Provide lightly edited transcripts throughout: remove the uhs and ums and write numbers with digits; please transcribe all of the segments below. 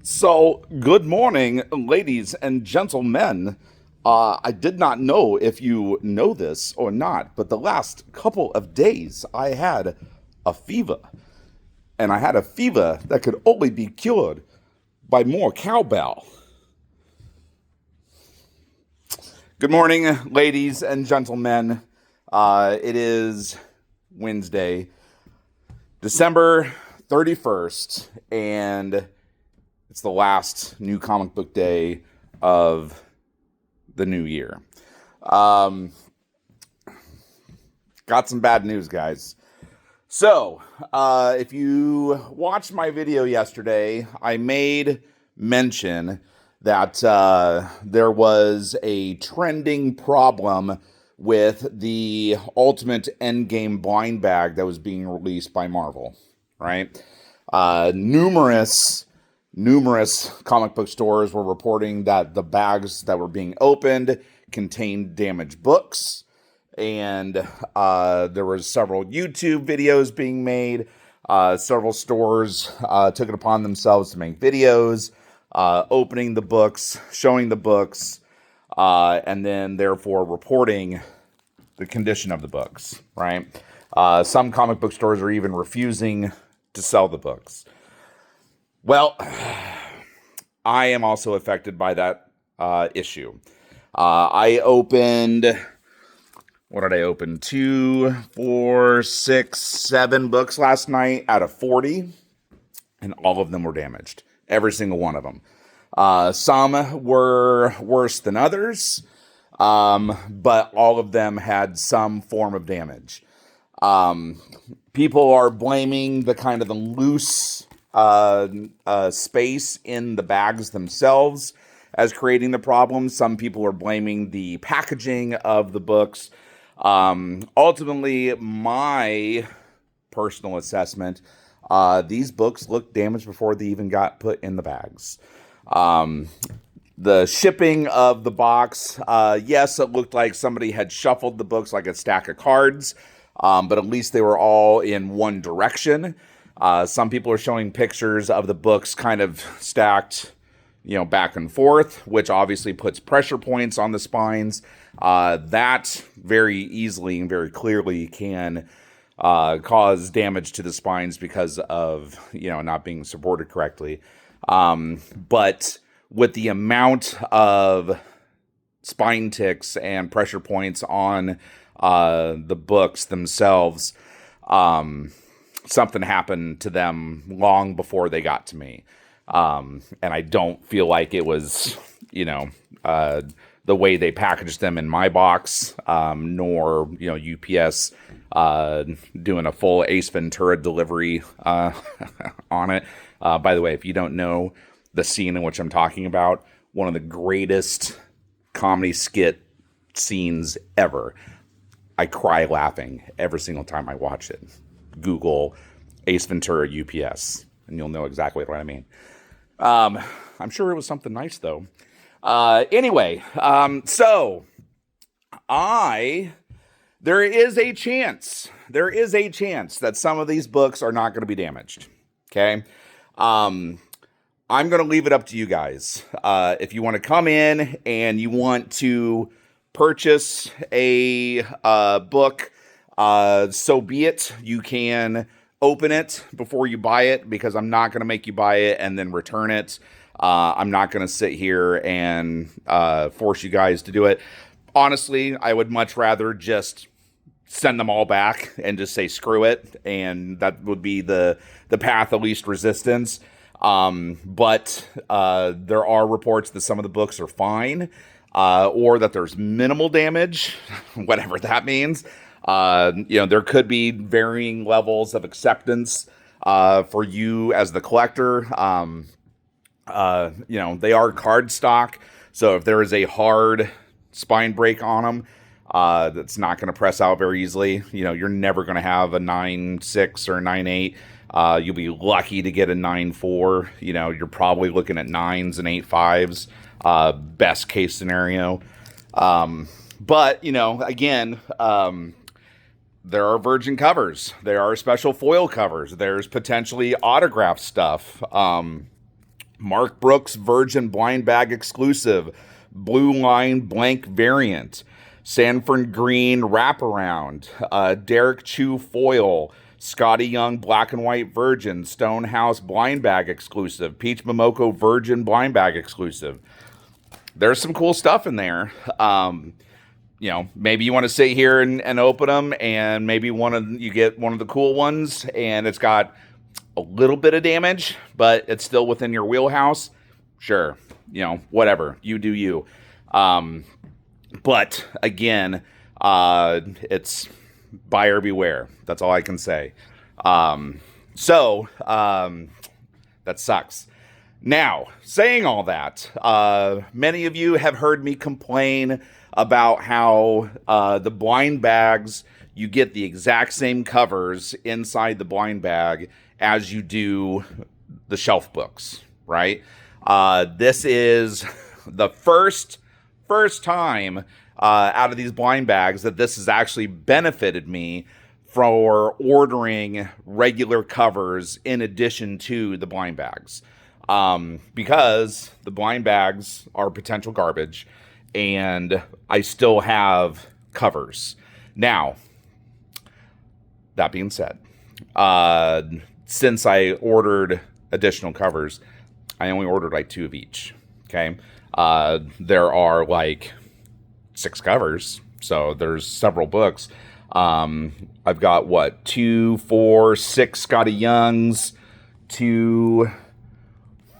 So, good morning, ladies and gentlemen. I did not know if you know this or not, but the last couple of days I had a fever. And I had a fever that could only be cured by more cowbell. Good morning, ladies and gentlemen. It is Wednesday, December 31st, and it's the last new comic book day of the new year. Got some bad news, guys. So, if you watched my video yesterday, I made mention that there was a trending problem with the Ultimate Endgame blind bag that was being released by Marvel, right? Numerous comic book stores were reporting that the bags that were being opened contained damaged books, and there were several YouTube videos being made. Several stores took it upon themselves to make videos, opening the books, showing the books, and then therefore reporting the condition of the books, right? Some comic book stores are even refusing to sell the books. Well, I am also affected by that issue. I opened, what did I open? 2, 4, 6, 7 books last night out of 40, and all of them were damaged. Every single one of them. Some were worse than others, but all of them had some form of damage. People are blaming the kind of the loose space in the bags themselves as creating the problem. Some people are blaming the packaging of the books. Ultimately, my personal assessment, these books look damaged before they even got put in the bags. The shipping of the box, yes, it looked like somebody had shuffled the books like a stack of cards, but at least they were all in one direction. Some people are showing pictures of the books kind of stacked, back and forth, which obviously puts pressure points on the spines. That very easily and very clearly can cause damage to the spines because of, not being supported correctly. But with the amount of spine ticks and pressure points on the books themselves, something happened to them long before they got to me. And I don't feel like it was, the way they packaged them in my box, nor, UPS doing a full Ace Ventura delivery on it. By the way, if you don't know the scene in which I'm talking about, one of the greatest comedy skit scenes ever. I cry laughing every single time I watch it. Google Ace Ventura UPS, and you'll know exactly what I mean. I'm sure it was something nice, though. Anyway, there is a chance that some of these books are not going to be damaged. Okay. I'm going to leave it up to you guys. If you want to come in and you want to purchase a book, so be it. You can open it before you buy it, because I'm not going to make you buy it and then return it. I'm not going to sit here and force you guys to do it. Honestly, I would much rather just send them all back and just say screw it, and that would be the path of least resistance. But there are reports that some of the books are fine, or that there's minimal damage, whatever that means. There could be varying levels of acceptance for you as the collector. They are card stock, so if there is a hard spine break on them, that's not going to press out very easily. You're never going to have a 9.6 or 9.8. You'll be lucky to get a 9.4. You're probably looking at 9s and 8.5s, best case scenario. But again, there are virgin covers. There are special foil covers. There's potentially autograph stuff. Mark Brooks Virgin Blind Bag Exclusive, Blue Line Blank Variant, Sanford Green Wraparound, Derek Chew Foil, Scotty Young Black and White Virgin, Stonehouse Blind Bag Exclusive, Peach Momoko Virgin Blind Bag Exclusive. There's some cool stuff in there. Maybe you want to sit here and open them, and maybe you get one of the cool ones, and it's got a little bit of damage, but it's still within your wheelhouse. Sure, whatever. You do you. But again, it's buyer beware. That's all I can say. That sucks. Now, saying all that, many of you have heard me complain about how the blind bags, you get the exact same covers inside the blind bag as you do the shelf books, right? This is the first time out of these blind bags that this has actually benefited me for ordering regular covers in addition to the blind bags. Because the blind bags are potential garbage and I still have covers. Now, that being said, since I ordered additional covers, I only ordered like 2 of each. Okay. There are like 6 covers, so there's several books. I've got 2, 4, 6 Scotty Youngs, 2,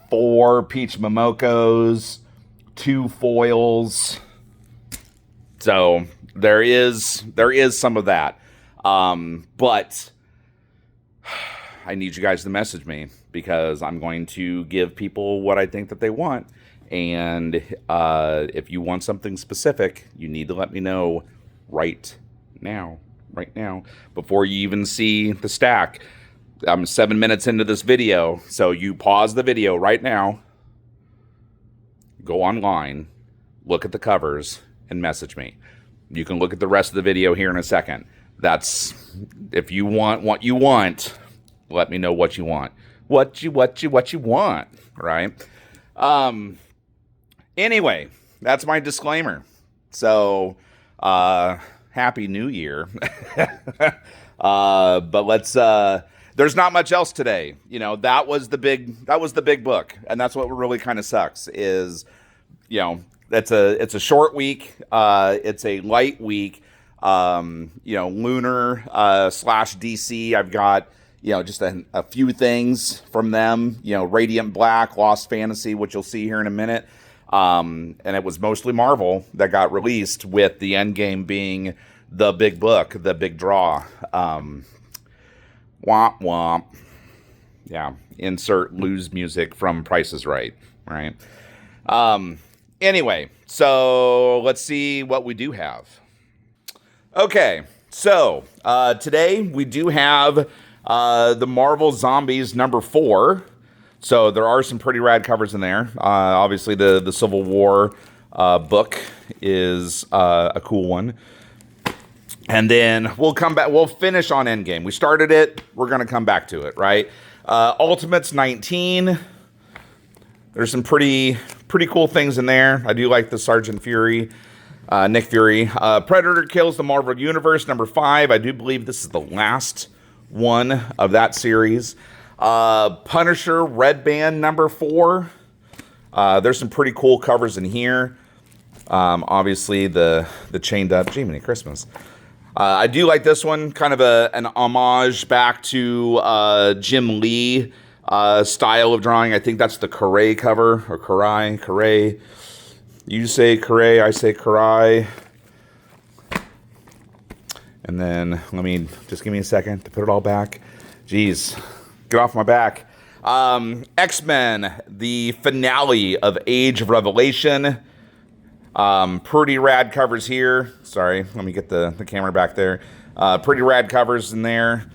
4 Peach Momokos, 2 foils. So there is some of that. But I need you guys to message me because I'm going to give people what I think that they want. And if you want something specific, you need to let me know right now, before you even see the stack. I'm 7 minutes into this video, so you pause the video right now, go online, look at the covers, and message me. You can look at the rest of the video here in a second. That's, if you want what you want, let me know what you want. What you want, right? Anyway, that's my disclaimer. So, Happy New Year. But let's, there's not much else today. That was the big book. And that's what really kind of sucks is, it's a short week. It's a light week. Lunar, / DC. I've got, just a few things from them, Radiant Black, Lost Fantasy, which you'll see here in a minute. And it was mostly Marvel that got released, with the Endgame being the big book, the big draw. Womp womp. Yeah. Insert lose music from Price is Right. Right. Anyway, so let's see what we do have. Okay. So, today we do have, the Marvel Zombies #4. So there are some pretty rad covers in there. Obviously, the Civil War book is a cool one. And then we'll come back. We'll finish on Endgame. We started it. We're going to come back to it, right? Ultimates 19. There's some pretty cool things in there. I do like the Sergeant Fury, Nick Fury. Predator Kills the Marvel Universe #5. I do believe this is the last one of that series. Punisher Red Band #4. There's some pretty cool covers in here. Obviously the chained up Jiminy Christmas. I do like this one, kind of an homage back to Jim Lee style of drawing. I think that's the Karai cover, or Karai. You say Karai, I say Karai. And then give me a second to put it all back. Jeez. Get off my back. X-Men, the finale of Age of Revelation. Pretty rad covers here. Sorry, let me get the camera back there. Pretty rad covers in there.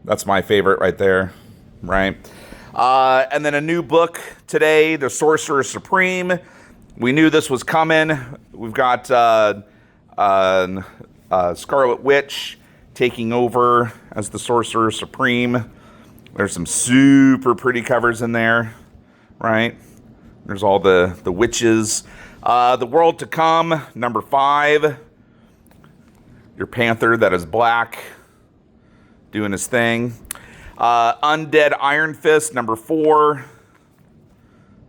That's my favorite right there, right? And then a new book today, The Sorcerer Supreme. We knew this was coming. We've got Scarlet Witch taking over as the Sorcerer Supreme. There's some super pretty covers in there. right? There's all the witches. The World to Come, number 5. Your Panther that is black, doing his thing. Undead Iron Fist, number 4.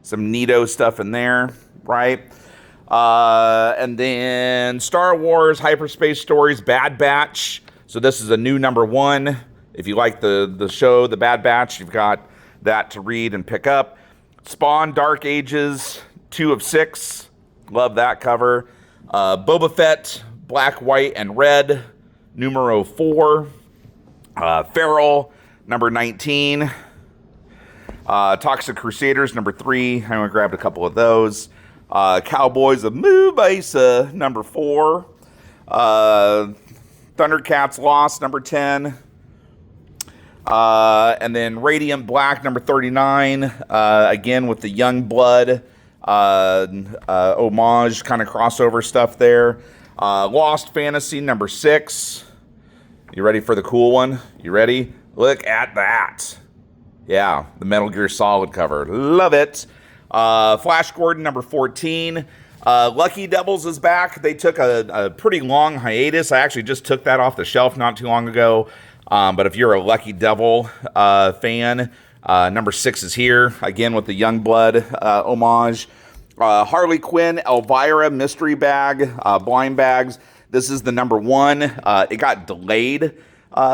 Some neato stuff in there, right? And then Star Wars Hyperspace Stories, Bad Batch. So this is a new number 1. If you like the show, The Bad Batch, you've got that to read and pick up. Spawn Dark Ages, 2 of 6. Love that cover. Boba Fett, Black, White, and Red, numero 4. Feral, number 19. Toxic Crusaders, number 3. I only grabbed a couple of those. Cowboys of Mubasa, number 4. Thundercats Lost, number 10. And then Radiant Black, number 39. Again, with the Young Blood homage, kind of crossover stuff there. Lost Fantasy, number 6. You ready for the cool one? You ready? Look at that. Yeah, the Metal Gear Solid cover. Love it. Flash Gordon, number 14. Lucky Devils is back. They took a pretty long hiatus. I actually just took that off the shelf not too long ago. But if you're a Lucky Devil fan, number 6 is here. Again, with the Youngblood homage. Harley Quinn, Elvira, Mystery Bag, Blind Bags. This is the number 1. It got delayed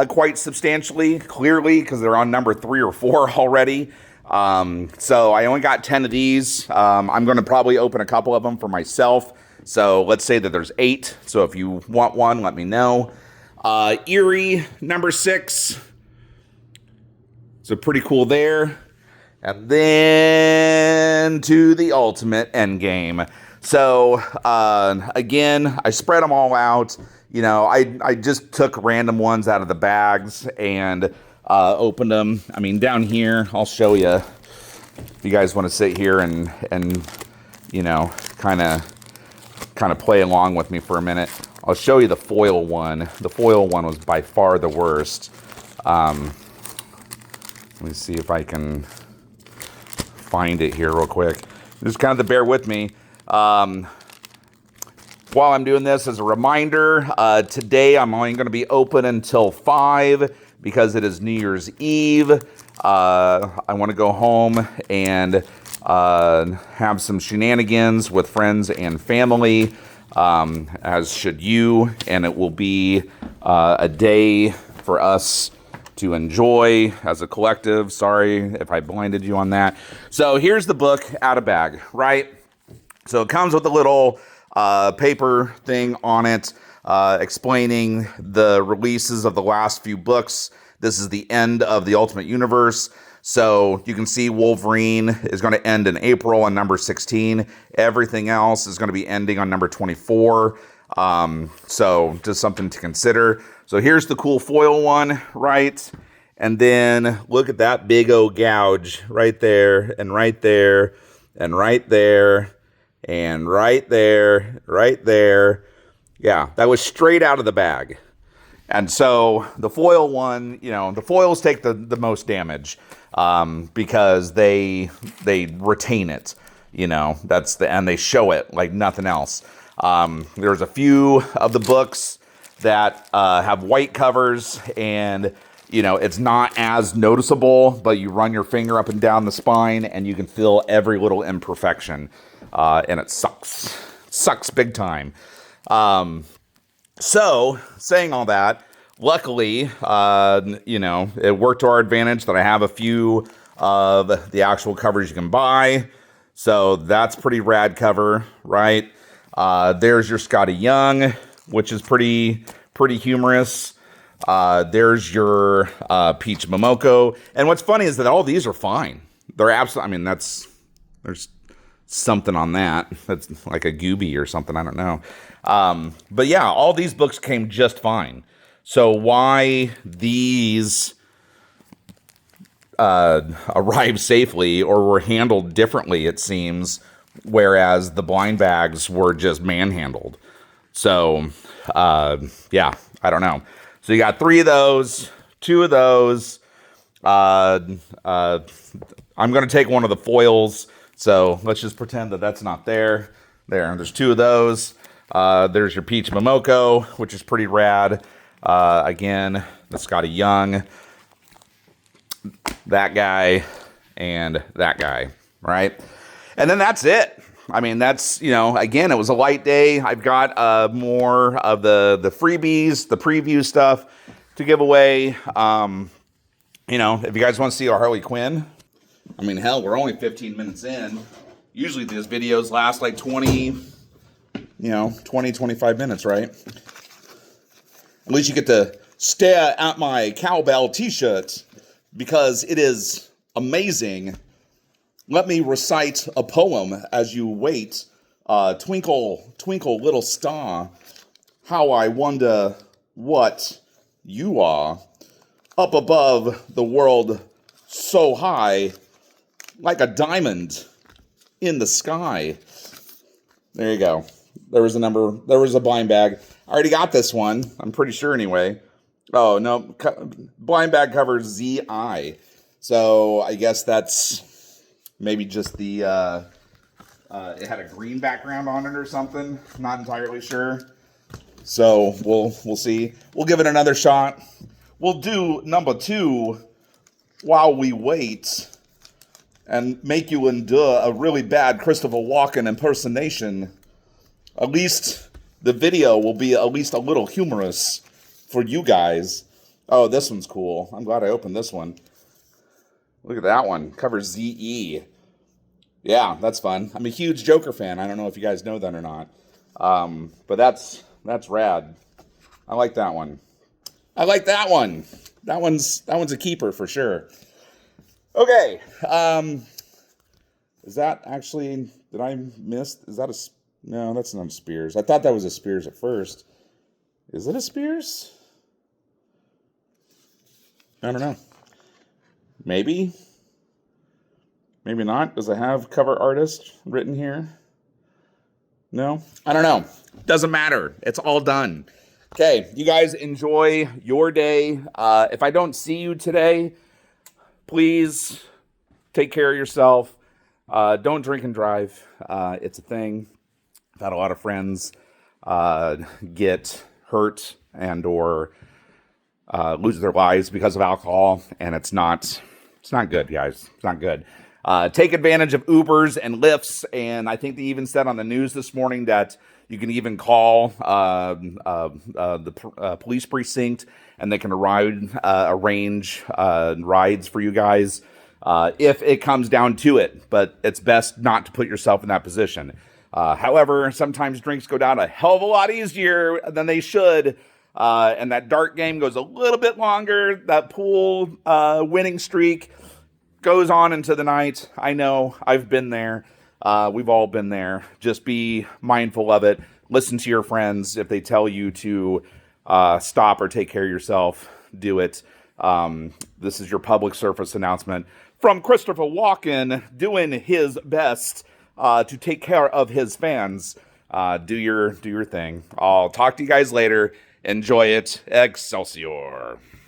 quite substantially, clearly, because they're on number 3 or 4 already. So I only got 10 of these. I'm going to probably open a couple of them for myself. So let's say that there's 8. So if you want one, let me know. Eerie, number 6. So pretty cool there. And then to the ultimate Endgame. So, again, I spread them all out. You know, I just took random ones out of the bags and opened them. I mean, down here, I'll show you if you guys want to sit here and you know, kind of play along with me for a minute. I'll show you the foil one. The foil one was by far the worst. Let me see if I can find it here real quick. Just kind of to bear with me. While I'm doing this, as a reminder, today I'm only going to be open until 5 because it is New Year's Eve. I want to go home and have some shenanigans with friends and family, as should you, and it will be a day for us to enjoy as a collective. Sorry if I blinded you on that. So here's the book out of bag, right? So it comes with a little paper thing on it explaining the releases of the last few books. This is the end of the Ultimate Universe. So you can see Wolverine is going to end in April on number 16. Everything else is going to be ending on number 24. So just something to consider. So here's the cool foil one, right? And then look at that big old gouge right there, and right there, and right there, and right there, right there. Yeah, that was straight out of the bag. And so the foil one, you know, the foils take the most damage because they retain it, you know, and they show it like nothing else. There's a few of the books that have white covers, and you know, it's not as noticeable, but you run your finger up and down the spine and you can feel every little imperfection, and it sucks. It sucks big time. So saying all that, luckily, you know, it worked to our advantage that I have a few of the actual covers you can buy. So that's pretty rad cover, right? There's your Scotty Young, which is pretty humorous. There's your Peach Momoko. And what's funny is that all these are fine. They're absolutely, I mean, there's something on that. That's like a Gooby or something. I don't know. But yeah, all these books came just fine. So why these arrived safely or were handled differently, it seems, whereas the blind bags were just manhandled. So, yeah, I don't know. So you got 3 of those, 2 of those, I'm going to take one of the foils. So let's just pretend that that's not there. There's two of those. There's your Peach Momoko, which is pretty rad. Again, the Scotty Young, that guy, and that guy, right? And then that's it. I mean, that's, again, it was a light day. I've got more of the freebies, the preview stuff to give away. If you guys want to see our Harley Quinn, I mean, hell, we're only 15 minutes in. Usually these videos last like 20, 25 minutes, right? At least you get to stare at my cowbell t-shirt because it is amazing. Let me recite a poem as you wait. Twinkle, twinkle, little star, how I wonder what you are. Up above the world so high, like a diamond in the sky. There you go. There was a blind bag. I already got this one. I'm pretty sure anyway. Oh, no. Blind bag covers ZI. So I guess that's maybe just the, it had a green background on it or something. Not entirely sure. So we'll see. We'll give it another shot. We'll do number 2 while we wait and make you endure a really bad Christopher Walken impersonation. At least the video will be at least a little humorous for you guys. Oh, this one's cool. I'm glad I opened this one. Look at that one. Covers ZE. Yeah, that's fun. I'm a huge Joker fan. I don't know if you guys know that or not. But that's rad. I like that one. I like that one. That one's a keeper for sure. Okay. Is that actually, did I miss? Is that no, that's not a Spears. I thought that was a Spears at first. Is it a Spears? I don't know. Maybe. Maybe not. Does it have cover artist written here? No? I don't know. Doesn't matter. It's all done. Okay, you guys enjoy your day. If I don't see you today, please take care of yourself. Don't drink and drive. It's a thing. I've had a lot of friends get hurt and or lose their lives because of alcohol, and it's not good, guys. It's not good. Take advantage of Ubers and Lyfts, and I think they even said on the news this morning that you can even call the police precinct, and they can arrange rides for you guys if it comes down to it. But it's best not to put yourself in that position. However, sometimes drinks go down a hell of a lot easier than they should, and that dart game goes a little bit longer. That pool winning streak goes on into the night. I know. I've been there. We've all been there. Just be mindful of it. Listen to your friends. If they tell you to stop or take care of yourself, do it. This is your public service announcement from Christopher Walken doing his best to take care of his fans. Do your thing. I'll talk to you guys later. Enjoy it. Excelsior.